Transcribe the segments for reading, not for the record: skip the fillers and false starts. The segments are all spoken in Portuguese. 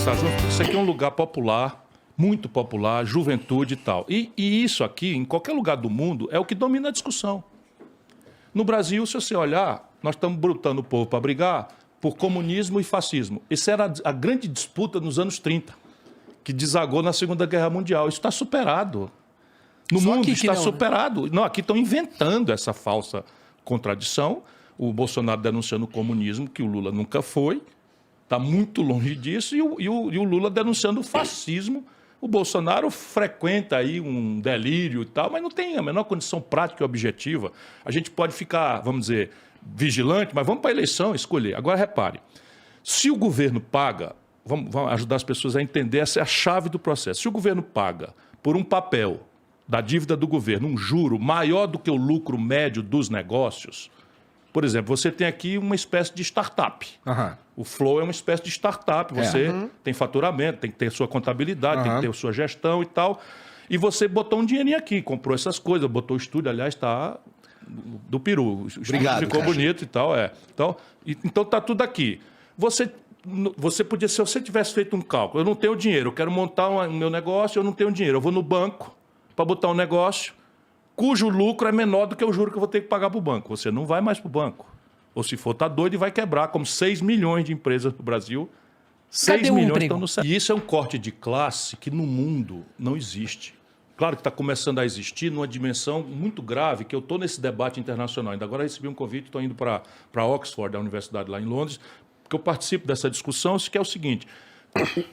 conversar junto, porque isso aqui é um lugar popular, muito popular, juventude e tal. E isso aqui, em qualquer lugar do mundo, é o que domina a discussão. No Brasil, se você olhar, nós estamos brutando o povo para brigar por comunismo e fascismo. Essa era a grande disputa nos anos 30, que desagou na Segunda Guerra Mundial. Isso está superado. No Só mundo aqui que está não, né? superado. Não, aqui estão inventando essa falsa contradição. O Bolsonaro denunciando o comunismo, que o Lula nunca foi. Está muito longe disso. E o Lula denunciando o fascismo. O Bolsonaro frequenta aí um delírio e tal, mas não tem a menor condição prática e objetiva. A gente pode ficar, vamos dizer, vigilante, mas vamos para a eleição escolher. Agora, repare, se o governo paga, vamos ajudar as pessoas a entender, essa é a chave do processo. Se o governo paga por um papel da dívida do governo um juro maior do que o lucro médio dos negócios, por exemplo, você tem aqui uma espécie de startup. Aham. O Flow é uma espécie de startup. Você tem faturamento, tem que ter sua contabilidade, tem que ter sua gestão e tal. E você botou um dinheirinho aqui, comprou essas coisas, botou o estúdio, aliás, está do peru. O estúdio Obrigado, ficou cara. bonito e tal, Então tá tudo aqui. Você podia, se você tivesse feito um cálculo, eu não tenho dinheiro, eu quero montar o meu negócio, eu não tenho dinheiro. Eu vou no banco para botar um negócio cujo lucro é menor do que o juro que eu vou ter que pagar para o banco. Você não vai mais para o banco. Ou se for, tá doido e vai quebrar, como 6 milhões de empresas no Brasil. 6 Cadê o milhões emprego? estão no céu. E isso é um corte de classe que no mundo não existe. Claro que está começando a existir numa dimensão muito grave, que eu estou nesse debate internacional. Ainda agora recebi um convite, estou indo para Oxford, a universidade lá em Londres, porque eu participo dessa discussão, que é o seguinte: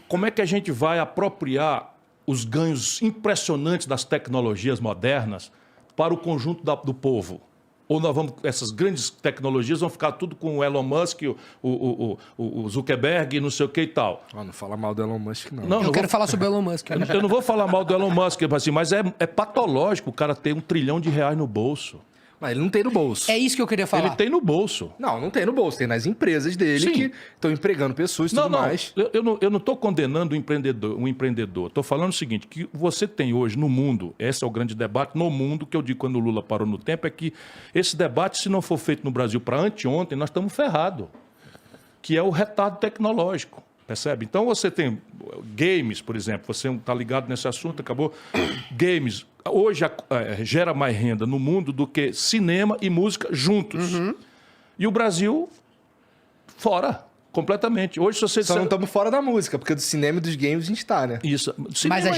como é que a gente vai apropriar os ganhos impressionantes das tecnologias modernas para o conjunto do povo? Ou essas grandes tecnologias vão ficar tudo com o Elon Musk, o Zuckerberg, não sei o que e tal. Não fala mal do Elon Musk, não. Eu quero falar sobre o Elon Musk. Eu não vou falar mal do Elon Musk, assim, mas é patológico o cara ter R$1 trilhão no bolso. Mas ele não tem no bolso. É isso que eu queria falar. Ele tem no bolso. Não tem no bolso. Tem nas empresas dele Sim. que estão empregando pessoas e tudo mais. Eu não estou condenando o empreendedor. Estou falando o seguinte, que você tem hoje no mundo, esse é o grande debate no mundo, que eu digo quando o Lula parou no tempo, é que esse debate, se não for feito no Brasil para anteontem, nós estamos ferrados. Que é o retardo tecnológico. Percebe? Então você tem games, por exemplo, você está ligado nesse assunto, acabou. Games, hoje gera mais renda no mundo do que cinema e música juntos. E o Brasil, fora, completamente. Hoje, se você Só não estamos fora da música, porque do cinema e dos games a gente tá, né? Isso. Mas a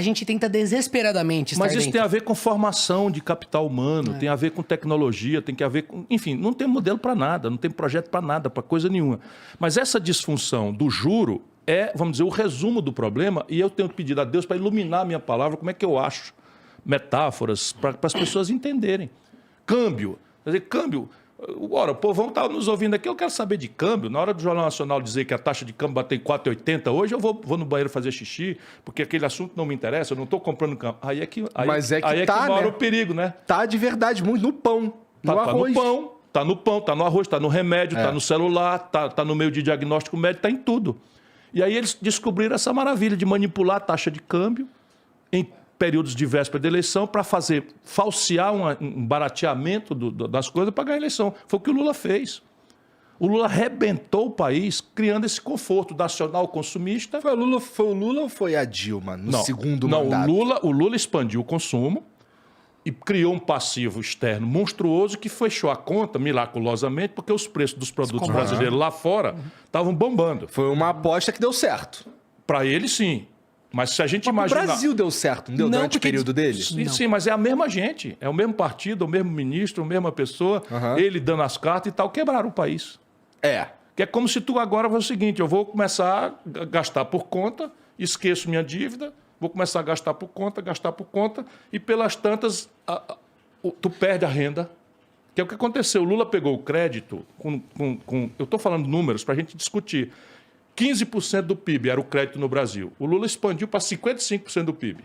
gente tenta desesperadamente estar Mas isso dentro. tem a ver com formação de capital humano, tem a ver com tecnologia, tem que a ver com... Enfim, não tem modelo para nada, não tem projeto para nada, para coisa nenhuma. Mas essa disfunção do juro é, vamos dizer, o resumo do problema, e eu tenho pedido a Deus para iluminar a minha palavra, como é que eu acho metáforas para as pessoas entenderem. Câmbio. Quer dizer, câmbio... Ora, o povão está nos ouvindo aqui, eu quero saber de câmbio. Na hora do Jornal Nacional dizer que a taxa de câmbio bateu em 4,80 hoje, eu vou no banheiro fazer xixi, porque aquele assunto não me interessa, eu não estou comprando câmbio. Aí é que mora o perigo, né? Tá de verdade, muito no pão, no arroz. Tá no pão, tá no arroz, tá no remédio, tá no celular, tá no meio de diagnóstico médico, tá em tudo. E aí eles descobriram essa maravilha de manipular a taxa de câmbio em períodos de véspera de eleição para falsear um barateamento das coisas para ganhar a eleição. Foi o que o Lula fez. O Lula arrebentou o país criando esse conforto nacional consumista. Foi o Lula ou foi a Dilma no segundo mandato? O Lula expandiu o consumo e criou um passivo externo monstruoso que fechou a conta miraculosamente porque os preços dos produtos brasileiros lá fora estavam bombando. Foi uma aposta que deu certo. Para ele, sim. Mas se a gente imaginar... O Brasil deu certo, não deu durante o período dele? Sim, mas é a mesma gente. É o mesmo partido, o mesmo ministro, a mesma pessoa, ele dando as cartas e tal, quebraram o país. Que é como se tu agora fosse o seguinte, eu vou começar a gastar por conta, esqueço minha dívida, vou começar a gastar por conta, e pelas tantas, tu perde a renda. Que é o que aconteceu. O Lula pegou o crédito eu estou falando números para a gente discutir. 15% do PIB era o crédito no Brasil. O Lula expandiu para 55% do PIB.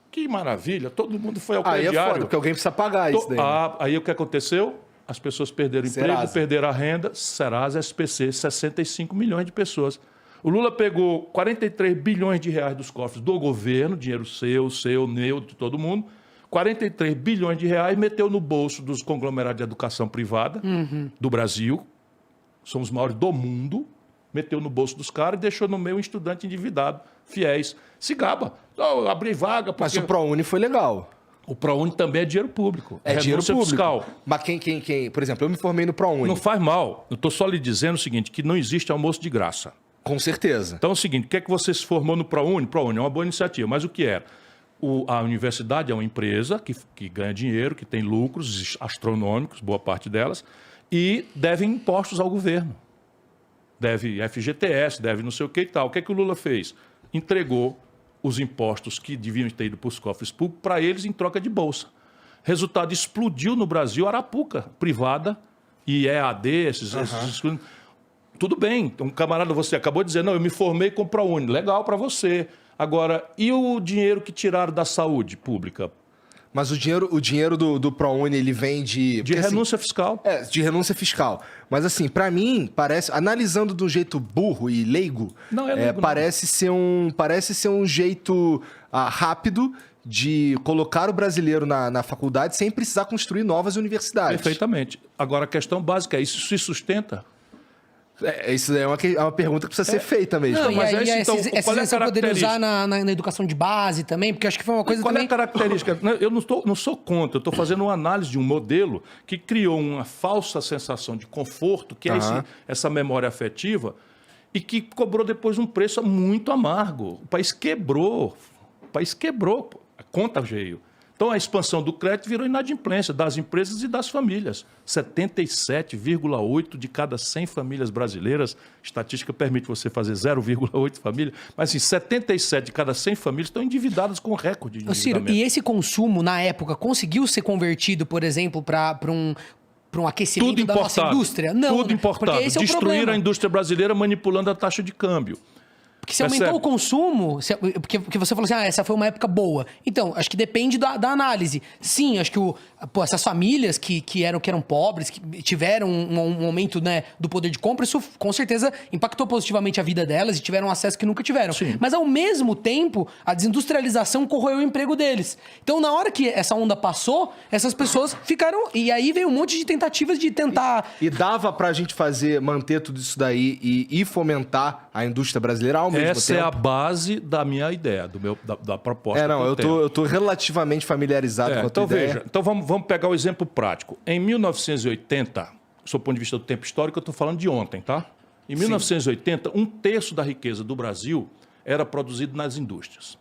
Que maravilha, todo mundo foi ao crediário. Aí é foda, porque alguém precisa pagar isso daí. Aí o que aconteceu? As pessoas perderam o emprego, perderam a renda. Serasa, SPC, 65 milhões de pessoas. O Lula pegou 43 bilhões de reais dos cofres do governo, dinheiro seu, meu, de todo mundo. 43 bilhões de reais meteu no bolso dos conglomerados de educação privada do Brasil. São os maiores do mundo. meteu no bolso dos caras e deixou no meio um estudante endividado, fiéis. Se gaba. Oh, abri vaga. Porque... Mas o ProUni foi legal. O ProUni também é dinheiro público. É dinheiro público. Fiscal. Mas por exemplo, eu me formei no ProUni. Não faz mal. Eu estou só lhe dizendo o seguinte, que não existe almoço de graça. Com certeza. Então é o seguinte, o que é que você se formou no ProUni? ProUni é uma boa iniciativa, mas o que era? A universidade é uma empresa que ganha dinheiro, que tem lucros astronômicos, boa parte delas, e deve impostos ao governo. Deve FGTS, deve não sei o que e tal. O que é que o Lula fez? Entregou os impostos que deviam ter ido para os cofres públicos para eles em troca de bolsa. Resultado, explodiu no Brasil a Arapuca privada e EAD, esses tudo bem, um camarada, você acabou de dizer, não, eu me formei com o ProUni, legal para você. Agora, e o dinheiro que tiraram da saúde pública? Mas o dinheiro do ProUni, ele vem de... De renúncia fiscal. De renúncia fiscal. Mas assim, para mim, parece, analisando do jeito burro e leigo, parece ser um jeito rápido de colocar o brasileiro na faculdade sem precisar construir novas universidades. Perfeitamente. Agora, a questão básica é, isso se sustenta? Isso é uma pergunta que precisa ser feita mesmo. Não, mas então, qual é a característica? Poderia usar na educação de base também, porque acho que foi uma coisa qual também... Qual é a característica? Eu não sou contra, eu estou fazendo uma análise de um modelo que criou uma falsa sensação de conforto, que é essa memória afetiva, e que cobrou depois um preço muito amargo. O país quebrou, a conta veio. Então, a expansão do crédito virou inadimplência das empresas e das famílias. 77,8 de cada 100 famílias brasileiras, estatística permite você fazer 0,8 famílias, mas assim, 77 de cada 100 famílias estão endividadas com recorde de endividamento. Ciro, e esse consumo, na época, conseguiu ser convertido, por exemplo, para um aquecimento da nossa indústria? Não, tudo importado. Porque esse é o Destruir problema. a indústria brasileira manipulando a taxa de câmbio. Porque se aumentou o consumo, porque você falou assim, essa foi uma época boa. Então, acho que depende da análise. Sim, acho que essas famílias que eram pobres, que tiveram um aumento, né, do poder de compra, isso com certeza impactou positivamente a vida delas e tiveram acesso que nunca tiveram. Sim. Mas, ao mesmo tempo, a desindustrialização corroeu o emprego deles. Então, na hora que essa onda passou, essas pessoas ficaram... E aí veio um monte de tentativas de tentar... E dava pra gente manter tudo isso daí e fomentar a indústria brasileira ao mesmo tempo. Essa é a base da minha ideia, da proposta. Eu tô relativamente familiarizado com a tua ideia. Veja, então vamos pegar o exemplo prático. Em 1980, do ponto de vista do tempo histórico, eu estou falando de ontem, tá? Em 1980, 1/3 da riqueza do Brasil era produzido nas indústrias.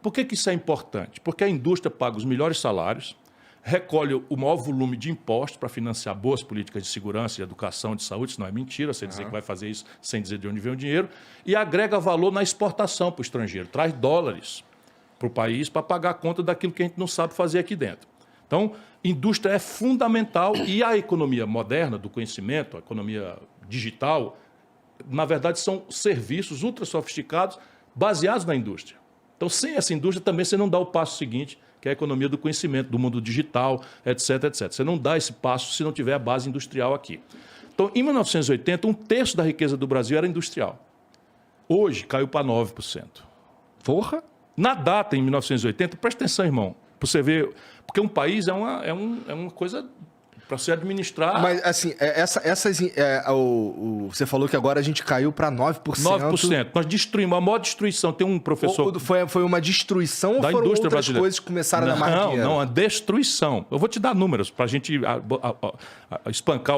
Por que isso é importante? Porque a indústria paga os melhores salários, recolhe o maior volume de impostos para financiar boas políticas de segurança, de educação, de saúde, isso não é mentira, você dizer que vai fazer isso sem dizer de onde vem o dinheiro, e agrega valor na exportação para o estrangeiro, traz dólares para o país para pagar a conta daquilo que a gente não sabe fazer aqui dentro. Então, indústria é fundamental e a economia moderna do conhecimento, a economia digital, na verdade são serviços ultra sofisticados baseados na indústria. Então, sem essa indústria também você não dá o passo seguinte, que é a economia do conhecimento, do mundo digital, etc, etc. Você não dá esse passo se não tiver a base industrial aqui. Então, em 1980, 1/3 da riqueza do Brasil era industrial. Hoje, caiu para 9%. Porra! Na data, em 1980, presta atenção, irmão, para você ver, porque um país é uma coisa para se administrar... Mas, assim, você falou que agora a gente caiu para 9%. 9%. Nós destruímos, a maior destruição. Tem um professor... Foi uma destruição da ou foram indústria outras brasileira. coisas que começaram a dar mais dinheiro? Não, a destruição. Eu vou te dar números para a gente espancar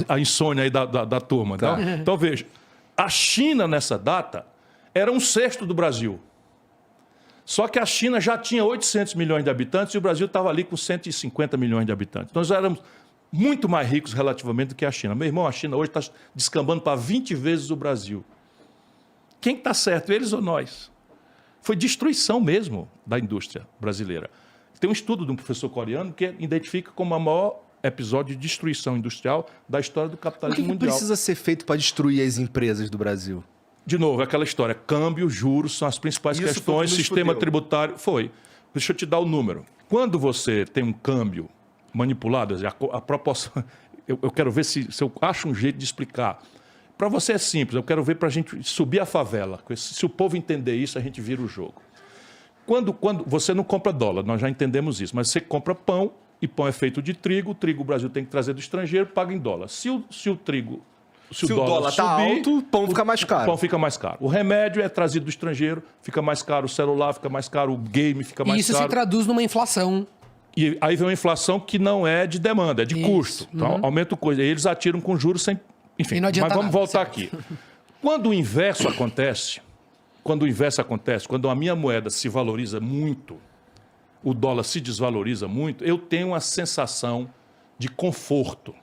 a insônia aí da turma. Tá. Então, veja, a China, nessa data, era 1/6 do Brasil. Só que a China já tinha 800 milhões de habitantes e o Brasil estava ali com 150 milhões de habitantes. Nós éramos muito mais ricos relativamente do que a China. Meu irmão, a China hoje está descambando para 20 vezes o Brasil. Quem está certo, eles ou nós? Foi destruição mesmo da indústria brasileira. Tem um estudo de um professor coreano que identifica como o maior episódio de destruição industrial da história do capitalismo mundial. O que precisa ser feito para destruir as empresas do Brasil? De novo, aquela história, câmbio, juros são as principais questões, sistema tributário... Deixa eu te dar o número. Quando você tem um câmbio manipulado, a proporção... Eu quero ver se eu acho um jeito de explicar. Para você é simples, eu quero ver para a gente subir a favela. Se o povo entender isso, a gente vira o jogo. Quando você não compra dólar, nós já entendemos isso, mas você compra pão, e pão é feito de trigo, o trigo o Brasil tem que trazer do estrangeiro, paga em dólar. Se o trigo Se o dólar tá alto, o pão fica mais caro. O pão fica mais caro. O remédio é trazido do estrangeiro, fica mais caro. O celular fica mais caro. O game fica mais caro. E isso se traduz numa inflação. E aí vem uma inflação que não é de demanda, é de custo. Então, aumenta o custo. Aí eles atiram com juros sem... Enfim, e não adianta mas vamos nada, voltar aqui. Quando o inverso acontece, quando a minha moeda se valoriza muito, o dólar se desvaloriza muito, eu tenho uma sensação de conforto.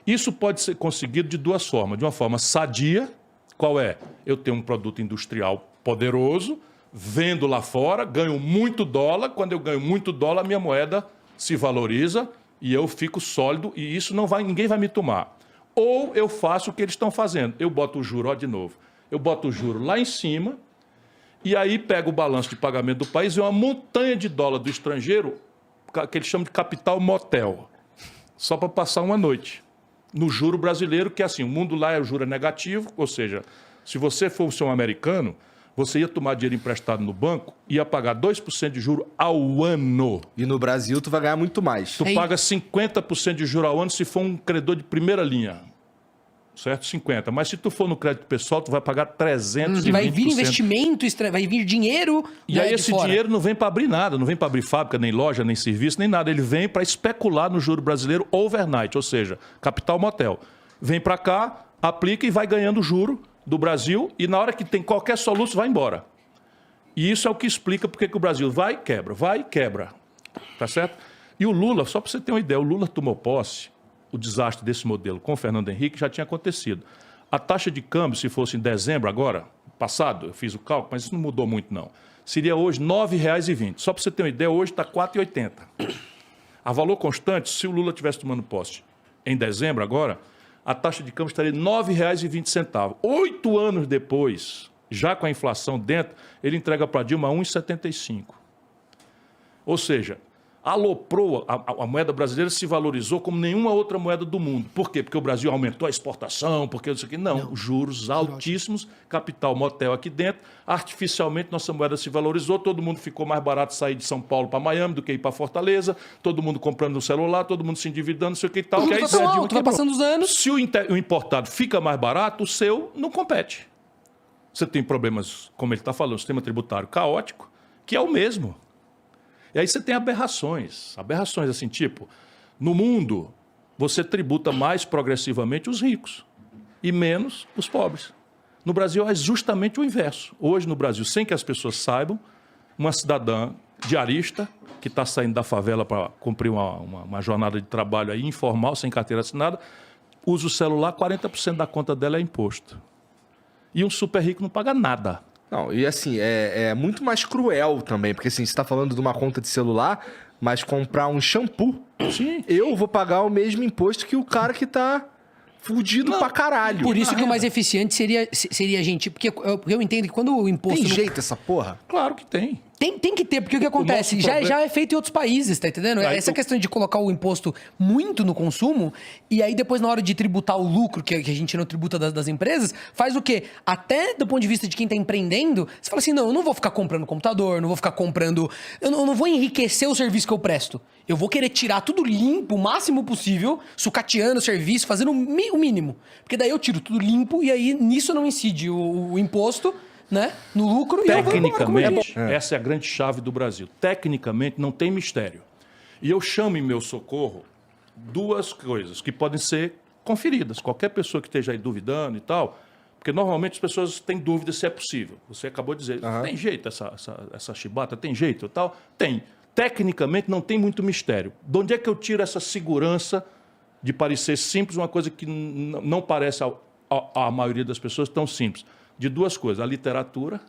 Isso pode ser conseguido de duas formas. De uma forma sadia, qual é? Eu tenho um produto industrial poderoso, vendo lá fora, ganho muito dólar. Quando eu ganho muito dólar, a minha moeda se valoriza e eu fico sólido e isso ninguém vai me tomar. Ou eu faço o que eles estão fazendo. Eu boto o juro, ó, de novo. Eu boto o juro lá em cima e aí pego o balanço de pagamento do país e uma montanha de dólar do estrangeiro, que eles chamam de capital motel, só para passar uma noite. No juro brasileiro, que é assim, o mundo lá o juro é negativo, ou seja, se você fosse um americano, você ia tomar dinheiro emprestado no banco e ia pagar 2% de juro ao ano. E no Brasil tu vai ganhar muito mais. Tu paga 50% de juro ao ano se for um credor de primeira linha. Certo? 50%. Mas se tu for no crédito pessoal, tu vai pagar 320%. Vai vir investimento, vai vir dinheiro. E aí esse dinheiro não vem para abrir nada, não vem para abrir fábrica, nem loja, nem serviço, nem nada. Ele vem para especular no juro brasileiro overnight, ou seja, capital motel. Vem para cá, aplica e vai ganhando juro do Brasil e na hora que tem qualquer soluço, vai embora. E isso é o que explica porque que o Brasil vai e quebra. Tá certo? E o Lula, só para você ter uma ideia, o Lula tomou posse. O desastre desse modelo com o Fernando Henrique já tinha acontecido. A taxa de câmbio, se fosse em dezembro agora, passado, eu fiz o cálculo, mas isso não mudou muito não. Seria hoje R$ 9,20. Só para você ter uma ideia, hoje está R$ 4,80. A valor constante, se o Lula estivesse tomando posse em dezembro agora, a taxa de câmbio estaria R$ 9,20. 8 anos depois, já com a inflação dentro, ele entrega para Dilma 1,75. Ou seja, aloprou, a moeda brasileira se valorizou como nenhuma outra moeda do mundo. Por quê? Porque o Brasil aumentou a exportação, porque isso aqui. Não, juros altíssimos, capital motel aqui dentro. Artificialmente, nossa moeda se valorizou, todo mundo ficou mais barato sair de São Paulo para Miami do que ir para Fortaleza, todo mundo comprando um celular, todo mundo se endividando, não sei o que e tal. Vai passando os anos. Se o importado fica mais barato, o seu não compete. Você tem problemas, como ele está falando, o sistema tributário caótico, que é o mesmo. E aí você tem aberrações assim, tipo, no mundo você tributa mais progressivamente os ricos e menos os pobres. No Brasil é justamente o inverso. Hoje no Brasil, sem que as pessoas saibam, uma cidadã diarista que está saindo da favela para cumprir uma jornada de trabalho aí, informal, sem carteira assinada, usa o celular, 40% da conta dela é imposto. E um super rico não paga nada. Não, e assim, é muito mais cruel também, porque assim, você está falando de uma conta de celular, mas comprar um shampoo, sim, eu vou pagar o mesmo imposto que o cara que tá fudido pra caralho. Por isso que o mais eficiente seria a gente, porque eu entendo que quando o imposto... Tem jeito essa porra? Claro que tem. Tem que ter, porque o que acontece? Já é feito em outros países, tá entendendo? Aí Essa questão de colocar o imposto muito no consumo, e aí depois na hora de tributar o lucro, que a gente não tributa das empresas, faz o quê? Até do ponto de vista de quem tá empreendendo, você fala assim, não, eu não vou ficar comprando computador, não vou ficar comprando... Eu não vou enriquecer o serviço que eu presto. Eu vou querer tirar tudo limpo, o máximo possível, sucateando o serviço, fazendo o mínimo. Porque daí eu tiro tudo limpo e aí nisso não incide o imposto... Né? No lucro. Tecnicamente, essa é a grande chave do Brasil. Tecnicamente, não tem mistério. E eu chamo em meu socorro duas coisas que podem ser conferidas. Qualquer pessoa que esteja aí duvidando e tal, porque normalmente as pessoas têm dúvida se é possível. Você acabou de dizer, tem jeito essa chibata? Tem jeito e tal? Tem. Tecnicamente, não tem muito mistério. De onde é que eu tiro essa segurança de parecer simples, uma coisa que não parece à maioria das pessoas tão simples? De duas coisas, a literatura,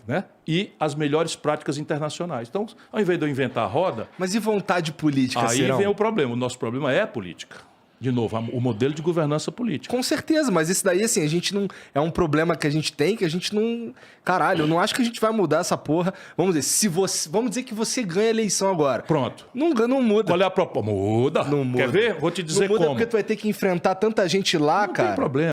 né, e as melhores práticas internacionais. Então, ao invés de eu inventar a roda... Mas e vontade política, aí vem o problema. O nosso problema é a política. De novo, o modelo de governança política. Com certeza, mas isso daí, assim, a gente não... É um problema que a gente tem, que a gente não... Caralho, eu não acho que a gente vai mudar essa porra. Vamos dizer que você ganha a eleição agora. Pronto. Não muda. Qual é a proposta? Muda. Não muda. Quer ver? Vou te dizer como. Não muda porque tu vai ter que enfrentar tanta gente lá, cara. Não tem problema.